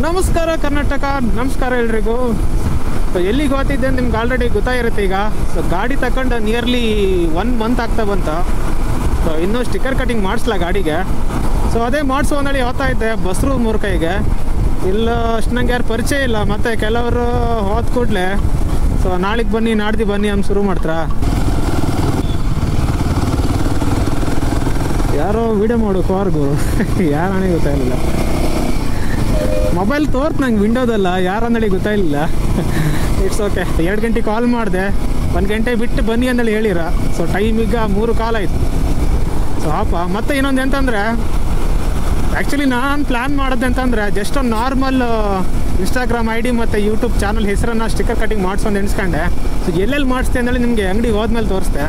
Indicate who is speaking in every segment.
Speaker 1: ನಮಸ್ಕಾರ ಕರ್ನಾಟಕ, ನಮಸ್ಕಾರ ಎಲ್ರಿಗೂ. ಸೊ ಎಲ್ಲಿಗೆ ಹೋಗ್ತಿದ್ದೆ ನಿಮ್ಗೆ ಆಲ್ರೆಡಿ ಗೊತ್ತಾಗಿರುತ್ತೆ ಈಗ. ಸೊ ಗಾಡಿ ತಗೊಂಡು ನಿಯರ್ಲಿ 1 ಮಂತ್ ಆಗ್ತಾ ಬಂತು. ಸೊ ಇನ್ನೂ ಸ್ಟಿಕ್ಕರ್ ಕಟಿಂಗ್ ಮಾಡಿಸ್ಲಾ ಗಾಡಿಗೆ. ಸೊ ಅದೇ ಮಾಡಿಸೋ ಅಂದೇಳಿ ಹೋಗ್ತಾ ಇದ್ದೆ ಬಸ್ರು ಮೂರ್ಕೈಗೆ. ಇಲ್ಲ ಅಷ್ಟು ನಂಗೆ ಯಾರು ಪರಿಚಯ ಇಲ್ಲ. ಮತ್ತು ಕೆಲವರು ಹೋದ ಕೂಡಲೇ ಸೊ ನಾಳೆಗೆ ಬನ್ನಿ ನಾಡ್ದು ಬನ್ನಿ ಅಂತ ಶುರು ಮಾಡ್ತಾರ. ಯಾರೋ ವೀಡಿಯೋ ಮಾಡು ಕಾರ್ಗು ಯಾರು ನನಗೆ ಗೊತ್ತಾಗಲಿಲ್ಲ. ಮೊಬೈಲ್ ತೋರ್ತು ನಂಗೆ ವಿಂಡೋದಲ್ಲ, ಯಾರು ಅಂದೇಳಿ ಗೊತ್ತಾಗಲಿಲ್ಲ. It's okay. 2 ಗಂಟೆ ಕಾಲ್ ಮಾಡಿದೆ, 1 ಗಂಟೆ ಬಿಟ್ಟು ಬನ್ನಿ ಅಂದೇಳಿ ಹೇಳಿರ. ಸೊ ಟೈಮ್ ಈಗ 3 ಕಾಲ್ ಆಯಿತು. ಸೊ ಮತ್ತೆ ಇನ್ನೊಂದು ಎಂತಂದರೆ, ಆ್ಯಕ್ಚುಲಿ ನಾನು ಪ್ಲ್ಯಾನ್ ಮಾಡೋದು ಅಂತಂದರೆ ಜಸ್ಟ್ ಒಂದು ನಾರ್ಮಲ್ ಇನ್ಸ್ಟಾಗ್ರಾಮ್ ID ಮತ್ತು ಯೂಟ್ಯೂಬ್ ಚಾನಲ್ ಹೆಸರನ್ನು ಸ್ಟಿಕ್ಕರ್ ಕಟಿಂಗ್ ಮಾಡಿಸೋದು ಎಣಿಸ್ಕೊಂಡೆ. ಸೊ ಎಲ್ಲೆಲ್ಲಿ ಮಾಡಿಸ್ತೆ ಅಂದೇಳಿ ನಿಮಗೆ ಅಂಗಡಿಗೆ ಹೋದ್ಮೇಲೆ ತೋರಿಸ್ದೆ.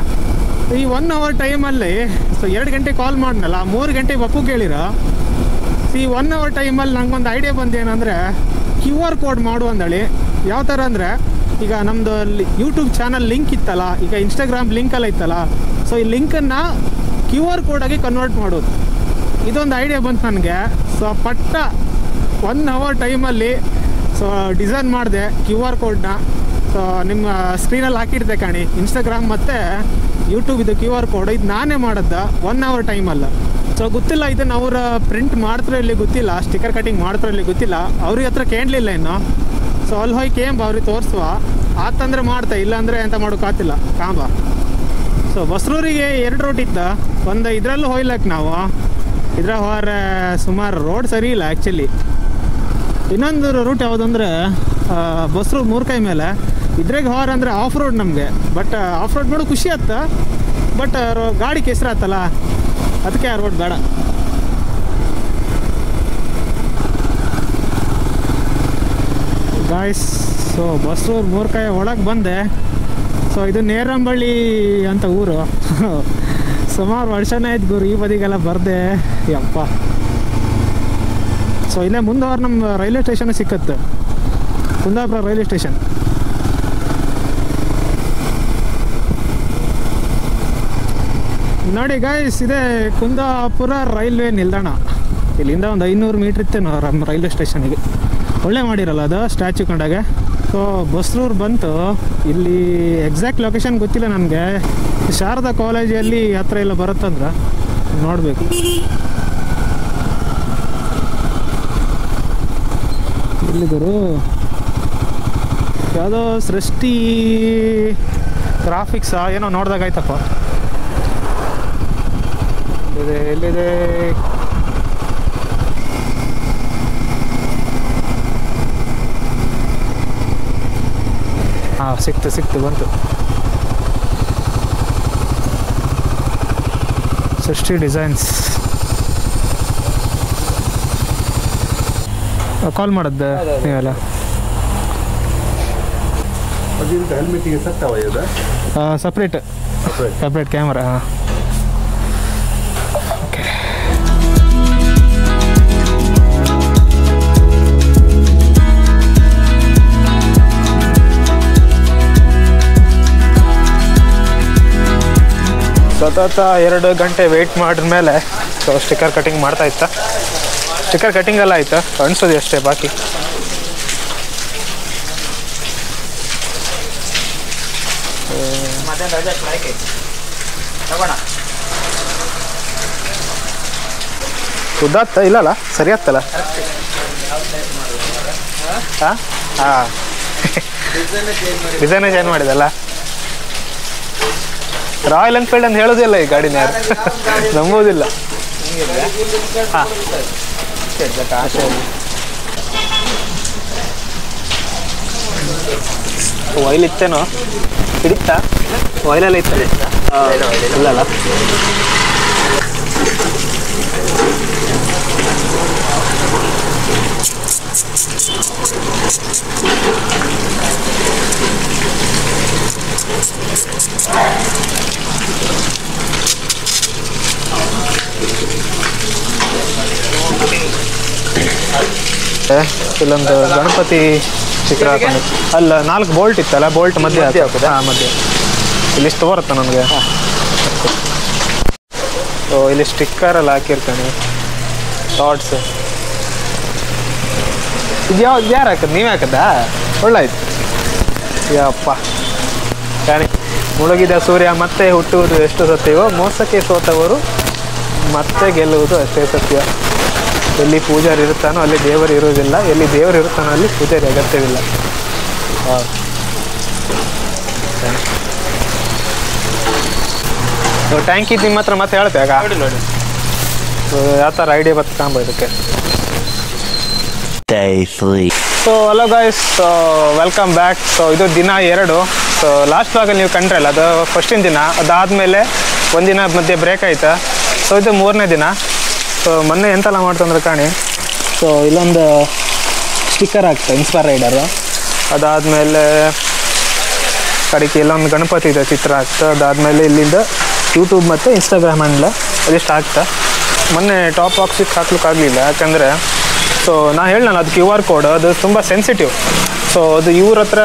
Speaker 1: ಈ 1 ಅವರ್ ಟೈಮಲ್ಲಿ ಸೊ 2 ಗಂಟೆ ಕಾಲ್ ಮಾಡಿದ್ನಲ್ಲ, 3 ಗಂಟೆ ಬಪ್ಪು ಕೇಳಿರೋ. ಈ 1 ಅವರ್ ಟೈಮಲ್ಲಿ ನಂಗೊಂದು ಐಡಿಯಾ ಬಂದೇನೆಂದರೆ QR ಕೋಡ್ ಮಾಡು ಅಂದೇಳಿ. ಯಾವ ಥರ ಅಂದರೆ, ಈಗ ನಮ್ಮದು ಯೂಟ್ಯೂಬ್ ಚಾನಲ್ ಲಿಂಕ್ ಇತ್ತಲ್ಲ, ಈಗ ಇನ್ಸ್ಟಾಗ್ರಾಮ್ ಲಿಂಕೆಲ್ಲ ಇತ್ತಲ್ಲ, ಸೊ ಈ ಲಿಂಕನ್ನು QR ಕೋಡಾಗಿ ಕನ್ವರ್ಟ್ ಮಾಡೋದು. ಇದೊಂದು ಐಡಿಯಾ ಬಂತು ನನಗೆ. ಸೊ 1 ಅವರ್ ಟೈಮಲ್ಲಿ ಸೊ ಡಿಸೈನ್ ಮಾಡಿದೆ QR ಕೋಡ್ನ. ಸೊ ನಿಮ್ಮ ಸ್ಕ್ರೀನಲ್ಲಿ ಹಾಕಿರ್ತೆ ಕಾಣಿ, ಇನ್ಸ್ಟಾಗ್ರಾಮ್ ಮತ್ತು ಯೂಟ್ಯೂಬ್ ಇದು QR ಕೋಡ್. ಇದು ನಾನೇ ಮಾಡಿದ್ದೆ 1 ಅವರ್ ಟೈಮಲ್ಲ. ಸೊ ಗೊತ್ತಿಲ್ಲ ಇದನ್ನು ಅವ್ರ ಪ್ರಿಂಟ್ ಮಾಡ್ತಾರೋ ಇಲ್ಲಿ ಗೊತ್ತಿಲ್ಲ, ಸ್ಟಿಕ್ಕರ್ ಕಟಿಂಗ್ ಮಾಡ್ತಾರೋ ಇಲ್ಲಿ ಗೊತ್ತಿಲ್ಲ. ಅವ್ರಿಗೆ ಹತ್ರ ಕೇಳಲಿಲ್ಲ ಇನ್ನು. ಸೊ ಅಲ್ಲಿ ಹೋಗಿ ಕೇಂಬ ಅವ್ರಿಗೆ ತೋರಿಸುವ, ಆತಂದ್ರೆ ಮಾಡ್ತಾ, ಇಲ್ಲಾಂದರೆ ಎಂತ ಮಾಡೋಕ್ಕಾಗ್ತಿಲ್ಲ ಕಾಂಬ. ಸೊ ಬಸ್ರೂರಿಗೆ 2 ರೂಟ್ ಇತ್ತು. ಒಂದು ಇದರಲ್ಲೂ ಹೋಗ್ಲಕ್ಕೆ ನಾವು ಇದ್ರ ಹೋದ್ರೆ ಸುಮಾರು ರೋಡ್ ಸರಿ ಇಲ್ಲ ಆ್ಯಕ್ಚುಲಿ. ಇನ್ನೊಂದು ರೂಟ್ ಯಾವುದಂದ್ರೆ ಬಸ್ರು ಮೂರ್ಕೈ ಮೇಲೆ ಇದ್ರಾಗ ಹೋರ ಅಂದರೆ ಆಫ್ ರೋಡ್ ನಮಗೆ. ಬಟ್ ಆಫ್ ರೋಡ್ ನೋಡು ಖುಷಿ ಆಯ್ತ, ಬಟ್ ಗಾಡಿ ಕೆಸರು ಆಯ್ತಲ್ಲ, ಅದಕ್ಕೆ ಆ ರೋಡ್ ಬೇಡ. ಗಾಯ್ಸ್, ಸೊ ಬಸ್ರು ಮೂರ್ಕೈ ಒಳಗೆ ಬಂದೆ. ಸೊ ಇದು ನೇರಂಬಳ್ಳಿ ಅಂತ ಊರು. ಸುಮಾರು ವರ್ಷನೇ ಆಯ್ತು ಗುರು ಈ ಬದಿಗೆಲ್ಲ ಬರ್ದೆ ಯಪ್ಪ. ಸೊ ಇಲ್ಲೇ ಮುಂದೆ ನಮ್ಮ ರೈಲ್ವೆ ಸ್ಟೇಷನ್ ಸಿಕ್ಕತ್ತೆ, ಕುಂದಾಪುರ ರೈಲ್ವೆ ಸ್ಟೇಷನ್. ನೋಡಿ ಗಾಯ್ಸ್, ಇದೆ ಕುಂದಾಪುರ ರೈಲ್ವೆ ನಿಲ್ದಾಣ. ಇಲ್ಲಿಂದ ಒಂದು 500 ಮೀಟ್ರ್ ಇತ್ತೇನೋ ನಮ್ಮ ರೈಲ್ವೆ ಸ್ಟೇಷನಿಗೆ. ಒಳ್ಳೆ ಮಾಡಿರಲ್ಲ ಅದು ಸ್ಟ್ಯಾಚ್ಯೂ ಕಂಡಾಗೆ. ಸೊ ಬಸ್ರೂರು ಬಂತು. ಇಲ್ಲಿ ಎಕ್ಸಾಕ್ಟ್ ಲೊಕೇಶನ್ ಗೊತ್ತಿಲ್ಲ ನನಗೆ. ಶಾರದಾ ಕಾಲೇಜಲ್ಲಿ ಹತ್ರ ಎಲ್ಲ ಬರುತ್ತಂದ್ರೆ ನೋಡಬೇಕು. ಇಲ್ಲಿದ್ರು ಯಾವುದೋ ಸೃಷ್ಟಿ ಗ್ರಾಫಿಕ್ಸಾ ಏನೋ ನೋಡ್ದಾಗಾಯ್ತಪ್ಪ. ಎಲ್ಲಿದೆ ಹಾಂ, ಸಿಕ್ತು ಬಂತು. ಸೃಷ್ಟಿ ಡಿಸೈನ್ಸ್. ಕಾಲ್ ಮಾಡದ್ದೆ ನೀವೆಲ್ಲ.
Speaker 2: ಹೆಲ್ಮೆಟಿಗೆ
Speaker 1: ಸಪ್ರೇಟ್ ಕ್ಯಾಮ್ರಾ. ಓಕೆ. ಸತತ 2 ಗಂಟೆ ವೆಯ್ಟ್ ಮಾಡಿದ್ಮೇಲೆ ಸೊ ಸ್ಟಿಕ್ಕರ್ ಕಟಿಂಗ್ ಮಾಡ್ತಾ ಇತ್ತ. ಸ್ಟಿಕ್ಕರ್ ಕಟಿಂಗ್ ಎಲ್ಲ ಆಯ್ತು, ಅನ್ಸೋದು ಅಷ್ಟೇ ಬಾಕಿ. ಉದ್ದಾತ್ತ ಇಲ್ಲಲ್ಲ, ಸರಿ ಆಗ್ತಲ್ಲ. ಹಾಂ ಹಾಂ, ಡಿಸೈನೇ ಚೇಂಜ್ ಮಾಡಿದಲ್ಲ. ರಾಯಲ್ ಎನ್ಫೀಲ್ಡ್ ಅಂತ ಹೇಳೋದಿಲ್ಲ ಈ ಗಾಡಿನ, ಯಾರು ನಂಬೋದಿಲ್ಲ. ಹಾಂ, ಆಯಿಲ್ ಇತ್ತೇನೋ, ಹಿಡಿತಾ ಆಯಿಲೆಲ್ಲ ಇತ್ತಲ್ಲ. ಇಲ್ಲಲ್ಲ, ಇಲ್ಲೊಂದು ಗಣಪತಿ ಚಿತ್ರ ಹಾಕೊಂಡು ಅಲ್ಲ 4 ಬೋಲ್ಟ್ ಇತ್ತಲ್ಲ, ಬೋಲ್ಟ್ ಮಧ್ಯೆ ಹಾಕೋದಾ? ಹಾಂ, ಮಧ್ಯೆ ಇಲ್ಲಿಷ್ಟು ಬರುತ್ತೆ ನನಗೆ. ಸೊ ಇಲ್ಲಿ ಸ್ಟಿಕ್ಕರ್ ಎಲ್ಲ ಹಾಕಿರ್ತಾನೆ, ಶಾರ್ಟ್ಸ್. ಇದು ಯಾರು ಹಾಕದ್ ನೀವೇ ಹಾಕದಾ? ಒಳ್ಳಾಯ್ತು. ಯಪ್ಪ ಯಾನಿ ಮುಳುಗಿದ ಸೂರ್ಯ ಮತ್ತೆ ಹುಟ್ಟುವುದು ಎಷ್ಟು ಸತ್ಯವೋ, ಮೋಸಕ್ಕೆ ಸೋತವರು ಮತ್ತೆ ಗೆಲ್ಲುವುದು ಅಷ್ಟೇ ಸತ್ಯ. ಎಲ್ಲಿ ಪೂಜಾರಿ ಇರುತ್ತಾನೋ ಅಲ್ಲಿ ದೇವರು ಇರುವುದಿಲ್ಲ, ಎಲ್ಲಿ ದೇವರು ಇರುತ್ತಾನೋ ಅಲ್ಲಿ ಪೂಜಾರಿ ಅಗತ್ಯವಿಲ್ಲ. ಟ್ಯಾಂಕ್ ಇದು ನಿಮ್ಮ ಹತ್ರ ಮತ್ತೆ ಹೇಳ್ತೆ ಆಗ ನೋಡಿ ಯಾವ ಥರ ಐಡಿಯಾ ಬರ್ತಾಂಬ ಇದಕ್ಕೆ. So hello guys, welcome back. So ಇದು ದಿನ 2. ಸೊ ಲಾಸ್ಟ್ ವಾಗಲ್ಲಿ ನೀವು ಕಂಡ್ರಲ್ಲ, ಅದು ಫಸ್ಟಿನ ದಿನ. ಅದಾದಮೇಲೆ ಒಂದಿನ ಮಧ್ಯೆ ಬ್ರೇಕ್ ಆಯ್ತಾ. ಸೊ ಇದು 3ನೇ ದಿನ. ಸೊ ಮೊನ್ನೆ ಎಂತೆಲ್ಲ ಮಾಡ್ತಂದ್ರೆ ಕಾಣಿ. ಸೊ ಇಲ್ಲೊಂದು ಸ್ಟಿಕ್ಕರ್ ಆಗ್ತದೆ ಇನ್ಸ್ಪೈರ್ ರೈಡರು. ಅದಾದಮೇಲೆ ಕಡೆಗೆ ಇಲ್ಲೊಂದು ಗಣಪತಿ ಇದೆ ಚಿತ್ರ ಆಗ್ತದೆ. ಅದಾದಮೇಲೆ ಇಲ್ಲಿಂದ ಯೂಟ್ಯೂಬ್ ಮತ್ತು ಇನ್ಸ್ಟಾಗ್ರಾಮ್ ಹ್ಯಾಂಡ್ಲ ಅದಿಷ್ಟು ಆಗ್ತಾ. ಮೊನ್ನೆ ಟಾಪ್ ಬಾಕ್ಸಿಗೆ ಹಾಕ್ಲಿಕ್ಕಾಗಲಿಲ್ಲ, ಯಾಕಂದರೆ ಸೊ ನಾ ಹೇಳಲ್ಲ ಅದು QR ಕೋಡ್ ಅದು ತುಂಬ ಸೆನ್ಸಿಟಿವ್. ಸೊ ಅದು ಇವ್ರ ಹತ್ರ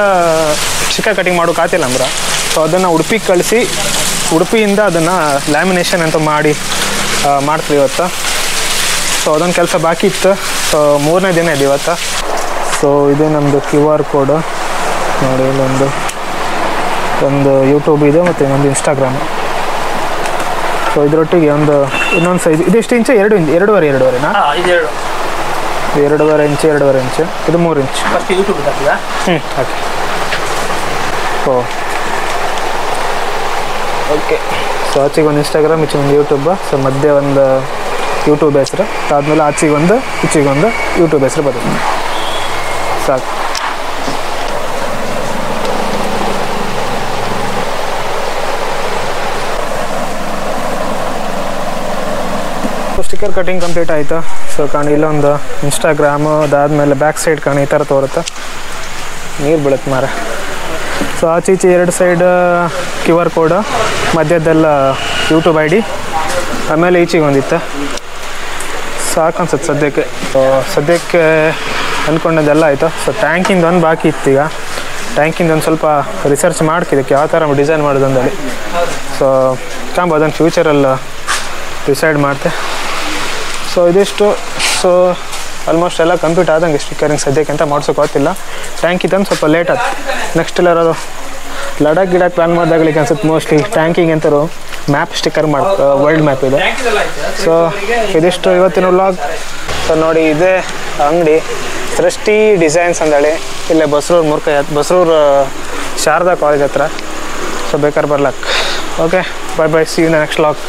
Speaker 1: ಸ್ಟಿಕ್ಕರ್ ಕಟಿಂಗ್ ಮಾಡೋಕ್ಕಾಗ್ತಿಲ್ಲ ಅಂದ್ರೆ. ಸೊ ಅದನ್ನು ಉಡುಪಿಗೆ ಕಳಿಸಿ ಉಡುಪಿಯಿಂದ ಅದನ್ನು ಲ್ಯಾಮಿನೇಷನ್ ಅಂತ ಮಾಡ್ತೀವಿ ಇವತ್ತು. ಸೊ ಅದೊಂದು ಕೆಲಸ ಬಾಕಿ ಇತ್ತು. ಸೊ 3ನೇ ದಿನ ಇದೆ ಇವತ್ತು. ಸೊ ಇದೇ ನಮ್ಮದು QR ಕೋಡು ನೋಡಿ. ಒಂದು ಯೂಟ್ಯೂಬ್ ಇದೆ ಮತ್ತು ಇನ್ನೊಂದು ಇನ್ಸ್ಟಾಗ್ರಾಮ್. ಸೊ ಇದರೊಟ್ಟಿಗೆ ಇನ್ನೊಂದು ಸೈಜ್ ಇದು ಎಷ್ಟು ಇಂಚು? 2 ಇಂಚ್ 2.5 2.5ನಾ? ಇದು 2.5 ಇಂಚು 2.5 ಇಂಚು. ಇದು 3 ಇಂಚ್. ಫಸ್ಟ್ ಯೂಟ್ಯೂಬ್ ಹಾಕಿದಾ? ಓಕೆ. ಓಕೆ. ಸೊ ಆಚೆಗೆ ಒಂದು ಇನ್ಸ್ಟಾಗ್ರಾಮ್, ಈಚೆಗೊಂದು ಯೂಟ್ಯೂಬ್. ಸೊ ಮಧ್ಯೆ ಒಂದು ಯೂಟ್ಯೂಬ್ ಹೆಸರು, ಅದಾದಮೇಲೆ ಆಚೆಗೊಂದು ಈಚೆಗೊಂದು ಯೂಟ್ಯೂಬ್ ಹೆಸರು ಬರುತ್ತೆ. ಸಾಕು. ಸ್ಟಿಕ್ಕರ್ ಕಟಿಂಗ್ ಕಂಪ್ಲೀಟ್ ಆಯಿತು. ಸೊ ಕಾಣಿ ಇಲ್ಲೊಂದು ಇನ್ಸ್ಟಾಗ್ರಾಮು, ಅದಾದಮೇಲೆ ಬ್ಯಾಕ್ ಸೈಡ್ ಕಾಣಿ ಈ ಥರ ತೋರುತ್ತೆ. ನೀರು ಬೀಳುತ್ತೆ ಮಾರ. ಸೊ ಆಚೆ 2 ಸೈಡ್ QR ಕೋಡು, ಮಧ್ಯದ್ದೆಲ್ಲ ಯೂಟ್ಯೂಬ್ ID, ಆಮೇಲೆ ಈಚೆಗೆ ಒಂದಿತ್ತು. ಸಾಕು ಅನ್ಸುತ್ತೆ ಸದ್ಯಕ್ಕೆ. ಸೊ ಸದ್ಯಕ್ಕೆ ಅಂದ್ಕೊಂಡದ್ದೆಲ್ಲ ಆಯಿತು. ಸೊ ಟ್ಯಾಂಕಿಂದ ಒಂದು ಬಾಕಿ ಇತ್ತು. ಈಗ ಟ್ಯಾಂಕಿಂದ ಒಂದು ಸ್ವಲ್ಪ ರಿಸರ್ಚ್ ಮಾಡ್ಕಿದ್ದಕ್ಕೆ ಯಾವ ಥರ ಡಿಸೈನ್ ಮಾಡೋದು ಅಂದೇಳಿ. ಸೊ ಅದನ್ನು ಫ್ಯೂಚರಲ್ಲಿ ಡಿಸೈಡ್ ಮಾಡ್ತೆ. ಸೊ ಇದಿಷ್ಟು. ಸೊ ಆಲ್ಮೋಸ್ಟ್ ಎಲ್ಲ ಕಂಪ್ಲೀಟ್ ಆದಂಗೆ ಸ್ಟಿಕ್ಕರಿಂಗ್ ಸದ್ಯಕ್ಕೆ ಅಂತ ಮಾಡ್ಸೋಕೆ ಆಗ್ತಿಲ್ಲ. ಟ್ಯಾಂಕ್ ಇತ್ತಂದು ಸ್ವಲ್ಪ ಲೇಟ್ ಆಯ್ತು. ನೆಕ್ಸ್ಟ್ ಎಲ್ಲರೂ ಲಡಾಖ್ ಗಿಡಕ್ಕೆ ಪ್ಲ್ಯಾನ್ ಮಾಡಿದಾಗಲಿಕ್ಕೆ ಅನ್ಸುತ್ತೆ ಮೋಸ್ಟ್ಲಿ ಟ್ಯಾಂಕಿಂಗ್ ಅಂತಾರು ಮ್ಯಾಪ್ ಸ್ಟಿಕ್ಕರ್ ವರ್ಲ್ಡ್ ಮ್ಯಾಪ್ ಇದೆ. ಸೊ ಇದಿಷ್ಟು ಇವತ್ತಿನ ವ್ಲಾಗ್. ಸೊ ನೋಡಿ ಇದೇ ಅಂಗಡಿ ಸೃಷ್ಟಿ ಡಿಸೈನ್ಸ್ ಅಂದೇಳಿ, ಇಲ್ಲೇ ಬಸ್ರೂರು ಶಾರದಾ ಕಾಲೇಜ್ ಹತ್ರ. ಸೊ ಬೇಕಾದ್ರೆ ಬರ್ಲಕ್ಕೆ. Okay, bye bye, see you next vlog.